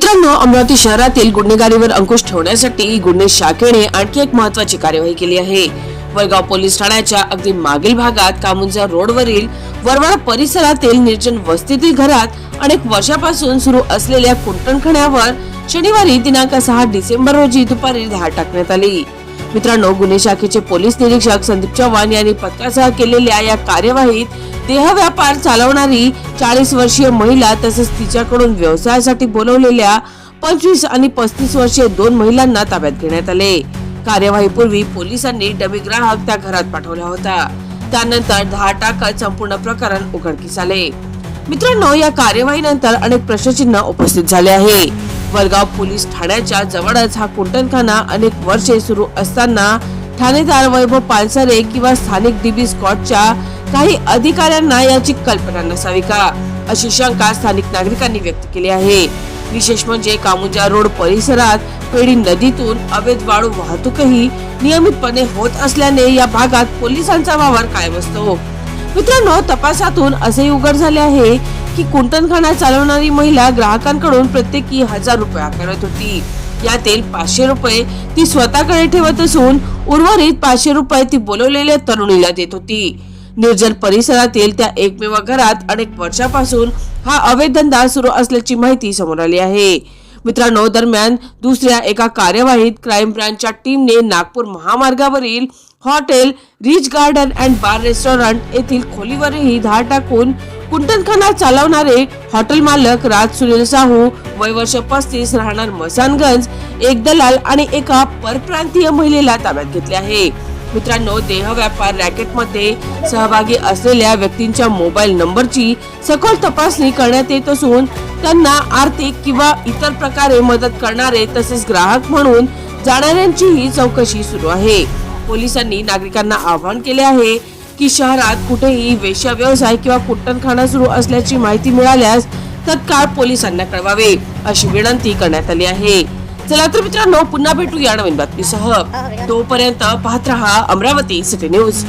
मित्रांनो, अमरावती शहरातील गुन्हेगारीवर अंकुश ठेवण्यासाठी गुन्हे शाखेने आणखी एक महत्त्वाची कार्यवाही केली आहे। वडगाव पोलीस ठाण्याच्या अगदी मागील भागात कामुंजा रोडवरील वरवाडा परिसरातील निर्जन वस्तीतील घरात अनेक वर्षापासून सुरू असलेल्या कुंटणखण्यावर शनिवारी दिनांक 6 डिसेंबर रोजी दुपारी धाड टाकण्यात आली। मित्रांनो, गुन्हे शाखेचे पोलीस निरीक्षक संदीप चव्हाण यांनी पथकासह केलेल्या या कार्यवाहीत देह व्यापार चालवणारी 40 वर्षीय महिला तसेच तिच्याकडून व्यवसायासाठी बोलवलेल्या 25 आणि 35 वर्षीय 2 महिलांना ताब्यात घेण्यात आले। कार्यवाहीपूर्वी पोलिसांनी डमी ग्राहक त्या घरात पाठवला होता। त्यानंतर धाड टाकत संपूर्ण प्रकरण उघडकीस आले। मित्रांनो, या कार्यवाहीनंतर अनेक प्रश्नचिन्ह उपस्थित झाले आहे। वडगाव पोलीस ठाण्याच्या जवळच हा कुंटणखाना अनेक वर्षे सुरू असताना ठाणेदार वैभव पानसरे किंवा स्थानिक डीबी स्क्वॉडच्या काही अधिकाऱ्यांना याची कल्पना नसावी का, अशी शंका स्थानिक नागरिकांनी व्यक्त केली आहे। विशेष म्हणजे कामुंजा रोड परिसरात पेडी नदीतून अवैध वाळू वाहतूकही नियमितपणे होत असल्याने या भागात पोलिसांचा वावर कायम असतो। मित्रांनो, तपासातून असे उघड झाले आहे की कुंटणखाना चालवणारी महिला ग्राहकांकडून प्रत्येकी 1000 रुपये आकारत होती। यातील 500 रुपये ती स्वतःकडे ठेवत असून उर्वरित 500 रुपये ती बोलवलेल्या तरुणीला देत होती। निर्जन परिसरातील त्या एकमेव घरात अनेक वर्षापासून हा अवैध धंदा सुरू असल्याची माहिती समोर आली आहे। मित्रांनो, दरम्यान दुसऱ्या एका कार्यवाहीत क्राईम ब्रांचच्या टीमने नागपूर महामार्गावरील hotel rich garden and bar restaurant येथील खोलीवरही धाड टाकून कुंटणखाना चालवणारे हॉटेल मालक राज सुनील साहू वय वर्ष 35 राहणार मसानगंज, एक दलाल आणि एका परप्रांतीय महिलेला ताब्यात घेतले आहे। मित्रांनो, देह व्यापार रॅकेटमध्ये सहभागी असलेल्या व्यक्तींच्या मोबाईल नंबरची सखोल तपासणी करण्यात येत असून त्यांना आर्थिक किंवा इतर प्रकारे मदत करणारे तसेच ग्राहक म्हणून जाणाऱ्यांचीही चौकशी सुरू आहे। पोलिसांनी नागरिकांना आवाहन केले आहे की शहरात कुठेही वेश्या व्यवसाय किंवा कुंटणखाना सुरू असल्याची माहिती मिळाल्यास तत्काळ पोलिसांना कळवावे, अशी विनंती करण्यात आली आहे। चला तर मित्रांनो, पुन्हा भेटू या नवीन बातमीसह। तोपर्यंत पाहत रहा अमरावती सिटी न्यूज।